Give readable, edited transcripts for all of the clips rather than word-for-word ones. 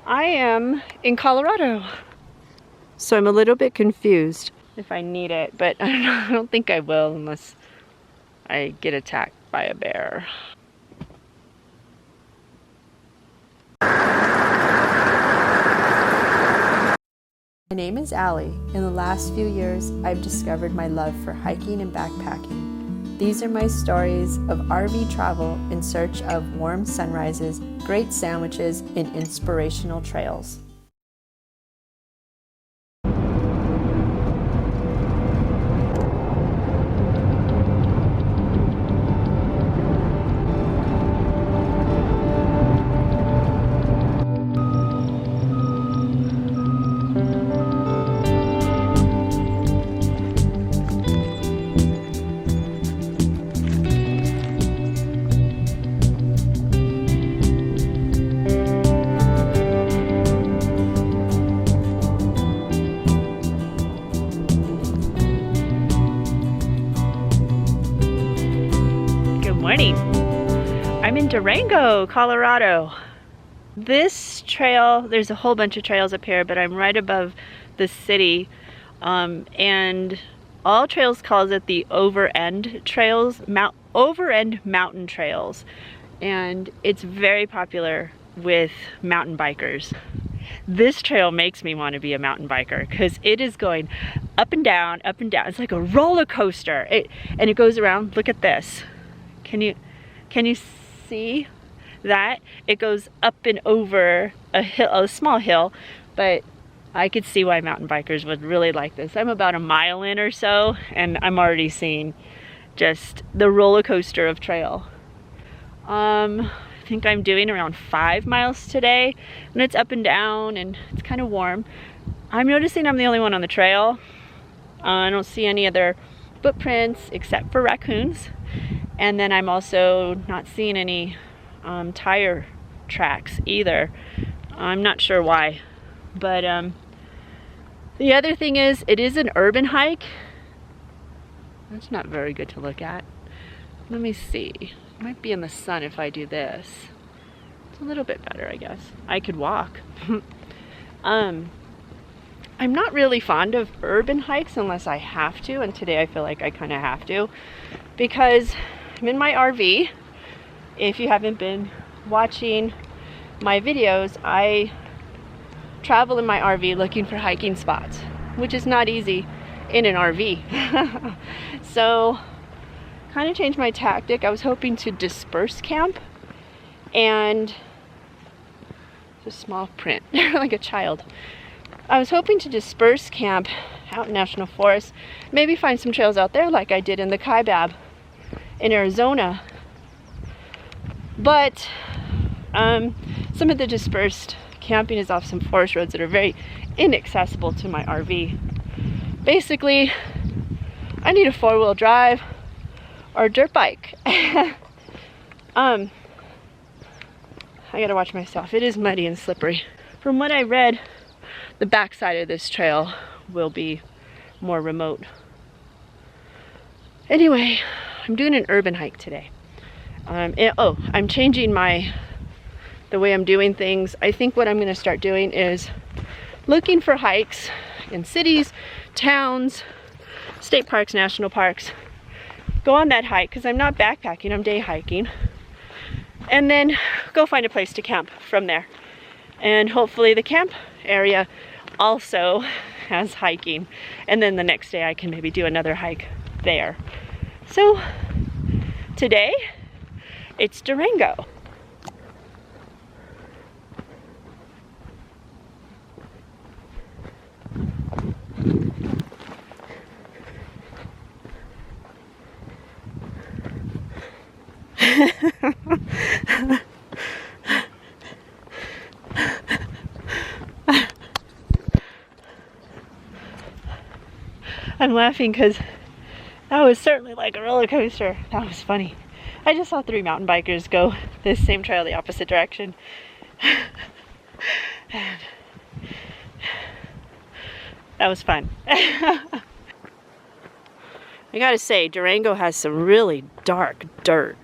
I am in Colorado. So I'm a little bit confused if I need it, but I don't think I will unless I get attacked by a bear. My name is Allie. In the last few years, I've discovered my love for hiking and backpacking. These are my stories of RV travel in search of warm sunrises, great sandwiches, and inspirational trails. Morning. I'm in Durango, Colorado. This trail, there's a whole bunch of trails up here, but I'm right above the city, and all trails calls it the Overend Trails, Overend Mountain Trails, and it's very popular with mountain bikers. This trail makes me want to be a mountain biker because it is going up and down, up and down. It's like a roller coaster. And it goes around. Look at this. Can you see that? It goes up and over a hill, a small hill, but I could see why mountain bikers would really like this. I'm about a mile in or so, and I'm already seeing just the roller coaster of trail. I think I'm doing around 5 miles today, and it's up and down, and it's kind of warm. I'm noticing I'm the only one on the trail. I don't see any other footprints except for raccoons. And then I'm also not seeing any tire tracks either. I'm not sure why. But the other thing is, it is an urban hike. That's not very good to look at. Let me see. It might be in the sun if I do this. It's a little bit better, I guess. I could walk. I'm not really fond of urban hikes unless I have to, and today I feel like I kind of have to, because I'm in my RV. If you haven't been watching my videos, I travel in my RV looking for hiking spots, which is not easy in an RV. So, kind of changed my tactic. I was hoping to disperse camp, and it's a small print, like a child. I was hoping to disperse camp out in National Forest, maybe find some trails out there like I did in the Kaibab in Arizona. But some of the dispersed camping is off some forest roads that are very inaccessible to my RV. Basically, I need a 4-wheel drive or a dirt bike. I gotta watch myself. It is muddy and slippery. From what I read, the backside of this trail will be more remote. Anyway, I'm doing an urban hike today. I'm changing the way I'm doing things. I think what I'm going to start doing is looking for hikes in cities, towns, state parks, national parks. Go on that hike because I'm not backpacking, I'm day hiking. And then go find a place to camp from there. And hopefully the camp area also has hiking. And then the next day I can maybe do another hike there. So today it's Durango. I'm laughing because that was certainly like a roller coaster. That was funny. I just saw 3 mountain bikers go this same trail the opposite direction. And that was fun. I gotta say, Durango has some really dark dirt.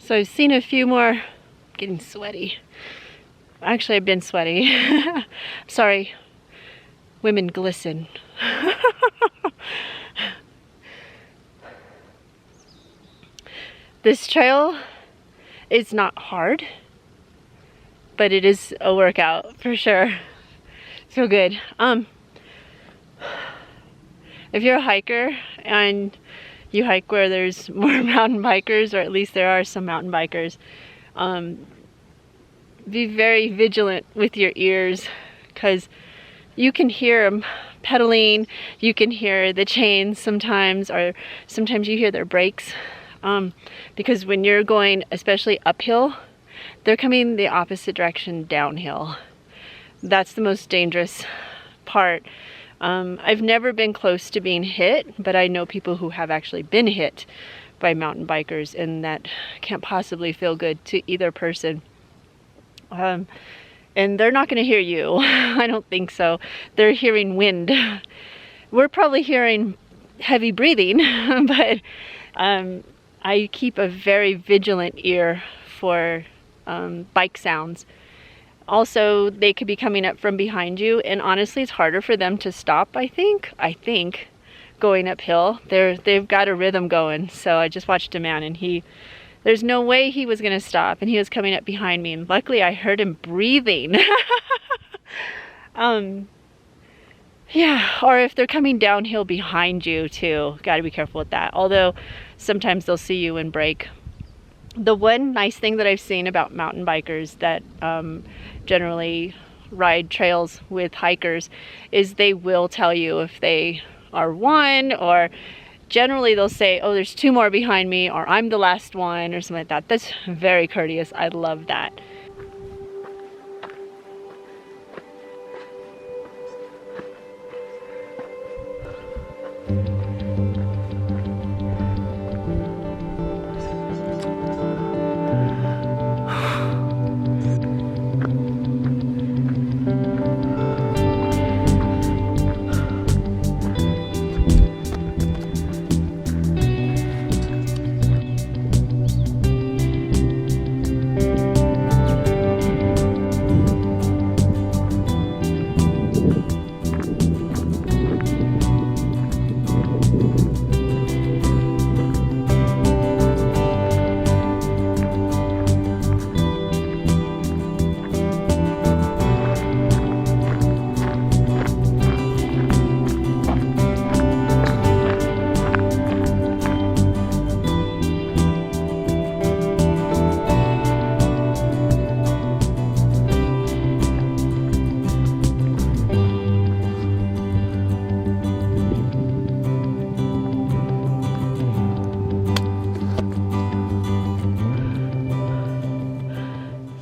So I've seen a few more. Getting sweaty. Actually, I've been sweaty. Sorry. Women glisten. This trail is not hard, but it is a workout for sure. Feel good. If you're a hiker and you hike where there's more mountain bikers, or at least there are some mountain bikers, be very vigilant with your ears, because you can hear them pedaling, you can hear the chains sometimes, or sometimes you hear their brakes, because when you're going especially uphill, they're coming the opposite direction downhill. That's the most dangerous part. I've never been close to being hit, but I know people who have actually been hit by mountain bikers, and that can't possibly feel good to either person. And they're not going to hear you. I don't think so. They're hearing wind. We're probably hearing heavy breathing, but I keep a very vigilant ear for bike sounds. Also, they could be coming up from behind you, and honestly, it's harder for them to stop, I think, going uphill. They've got a rhythm going. So I just watched a man, and there's no way he was going to stop, and he was coming up behind me, and luckily I heard him breathing. Yeah, or if they're coming downhill behind you too, got to be careful with that. Although sometimes they'll see you and brake. The one nice thing that I've seen about mountain bikers that generally ride trails with hikers is they will tell you if they are one, or generally they'll say, oh, there's two more behind me, or I'm the last one, or something like that. That's very courteous. I love that.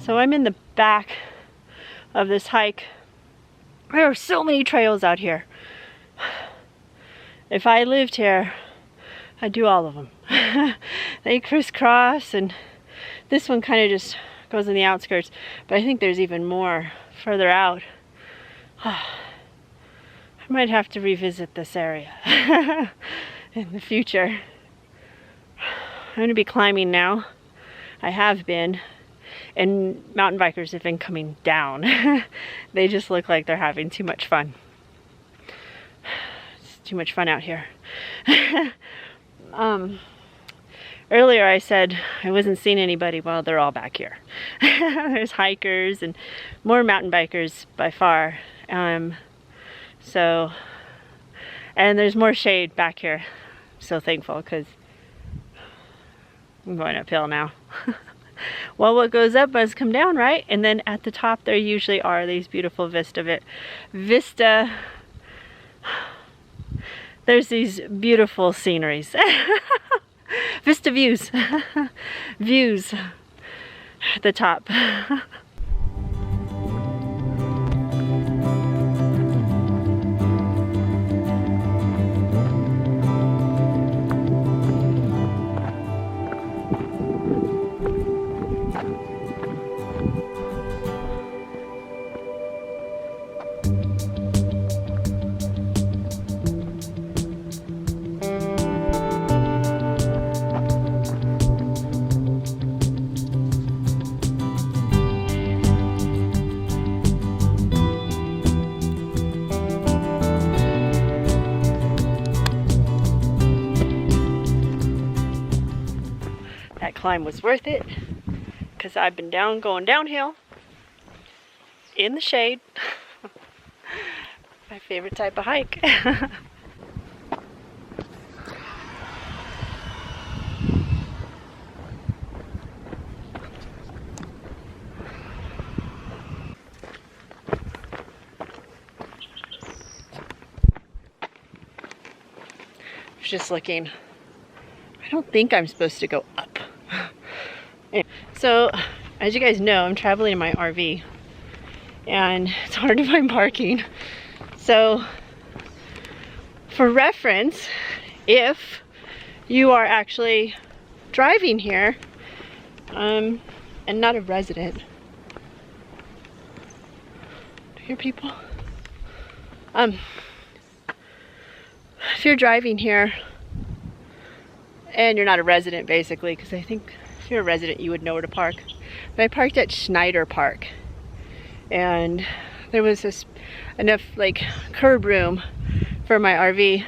So I'm in the back of this hike. There are so many trails out here. If I lived here, I'd do all of them. They crisscross, and this one kind of just goes in the outskirts, but I think there's even more further out. I might have to revisit this area in the future. I'm going to be climbing now. I have been. And mountain bikers have been coming down. They just look like they're having too much fun. It's too much fun out here. earlier I said I wasn't seeing anybody. Well, they're all back here. There's hikers and more mountain bikers by far. So, and there's more shade back here. I'm so thankful because I'm going uphill now. Well, what goes up must come down, right? And then at the top there usually are these beautiful vista. There's these beautiful sceneries. Vista views. Views at the top. That climb was worth it because I've been going downhill in the shade. My favorite type of hike. Just looking. I don't think I'm supposed to go up. So, as you guys know, I'm traveling in my RV and it's hard to find parking. So, for reference, if you are actually driving here and not a resident, do you hear people? If you're driving here and you're not a resident, basically, because I think if you're a resident you would know where to park, but I parked at Schneider Park and there was enough like curb room for my RV.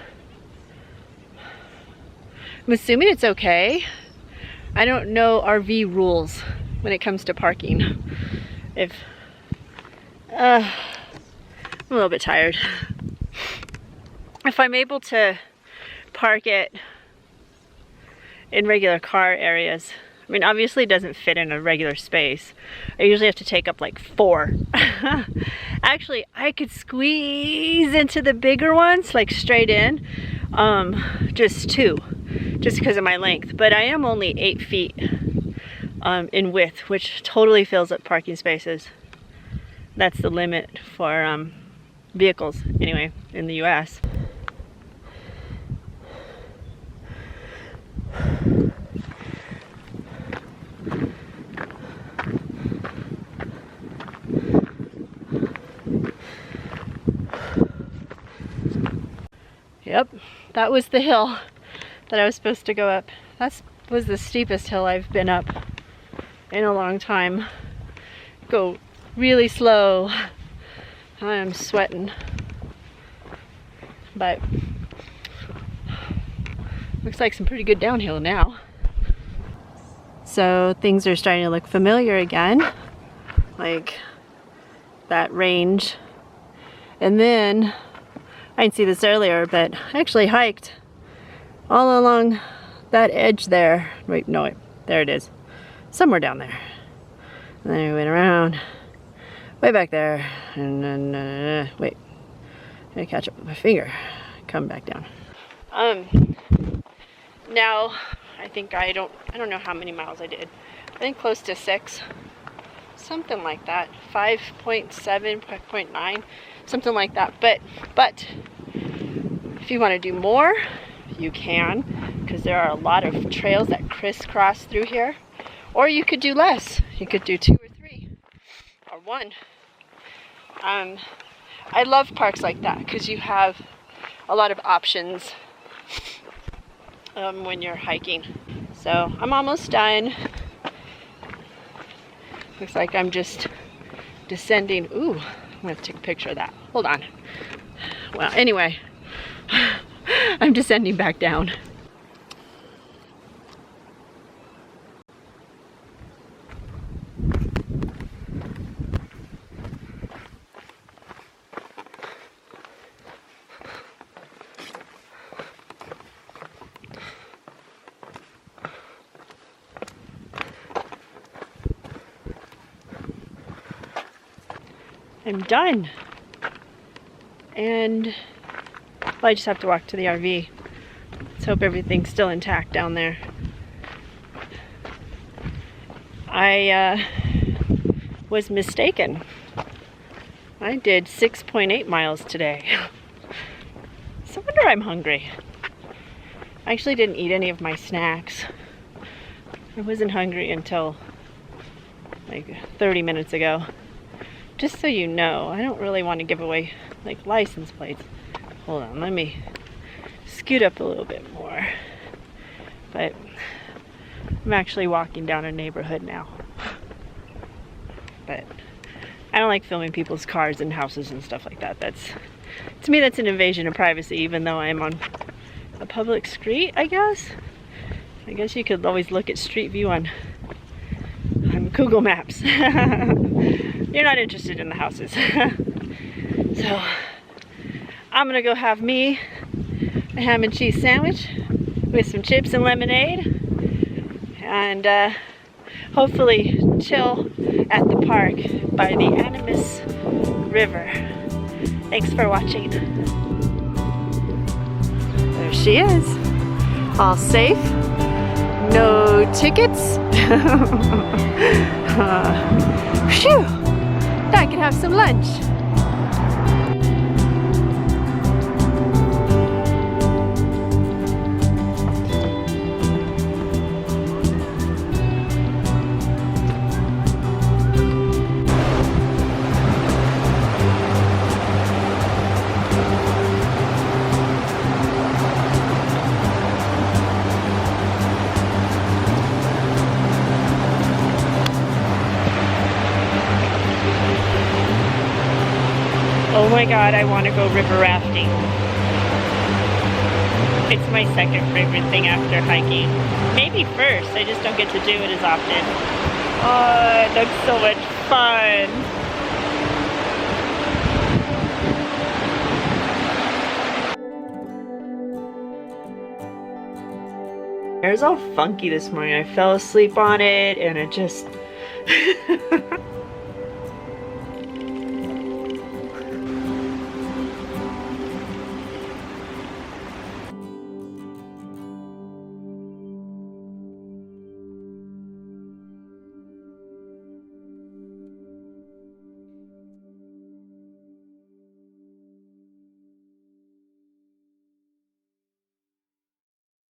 I'm assuming it's okay. I don't know RV rules when it comes to parking. I'm a little bit tired. If I'm able to park it in regular car areas, I mean, obviously it doesn't fit in a regular space. I usually have to take up like 4. Actually, I could squeeze into the bigger ones, like straight in, just 2, just because of my length. But I am only 8 feet in width, which totally fills up parking spaces. That's the limit for vehicles, anyway, in the US. Yep, that was the hill that I was supposed to go up. That was the steepest hill I've been up in a long time. Go really slow. I am sweating. But looks like some pretty good downhill now. So things are starting to look familiar again. Like that range. And then I didn't see this earlier, but I actually hiked all along that edge there. Wait, no, wait, there it is. Somewhere down there. And then we went around way back there. And then, wait, I'm gonna catch up with my finger. Come back down. Now, I think I don't know how many miles I did. I think close to 6. Something like that. 5.7, 5.9. Something like that. But if you want to do more, you can, because there are a lot of trails that crisscross through here. Or you could do less. You could do 2 or 3 or 1. I love parks like that because you have a lot of options when you're hiking. So I'm almost done. Looks like I'm just descending. Ooh, I'm gonna take a picture of that. Hold on. Well, anyway, I'm descending back down. I'm done. And well, I just have to walk to the RV. Let's hope everything's still intact down there. I was mistaken. I did 6.8 miles today. So no wonder I'm hungry. I actually didn't eat any of my snacks. I wasn't hungry until like 30 minutes ago. Just so you know, I don't really want to give away like license plates. Hold on, let me scoot up a little bit more. But I'm actually walking down a neighborhood now. But I don't like filming people's cars and houses and stuff like that. To me, that's an invasion of privacy, even though I'm on a public street, I guess. I guess you could always look at Street View on Google Maps. You're not interested in the houses. So I'm gonna go have me a ham and cheese sandwich with some chips and lemonade, and hopefully chill at the park by the Animas River. Thanks for watching. There she is, all safe, no tickets. Phew, now I can have some lunch. Oh my god, I want to go river rafting. It's my second favorite thing after hiking. Maybe first, I just don't get to do it as often. Oh, it looks so much fun. It was all funky this morning. I fell asleep on it and it just...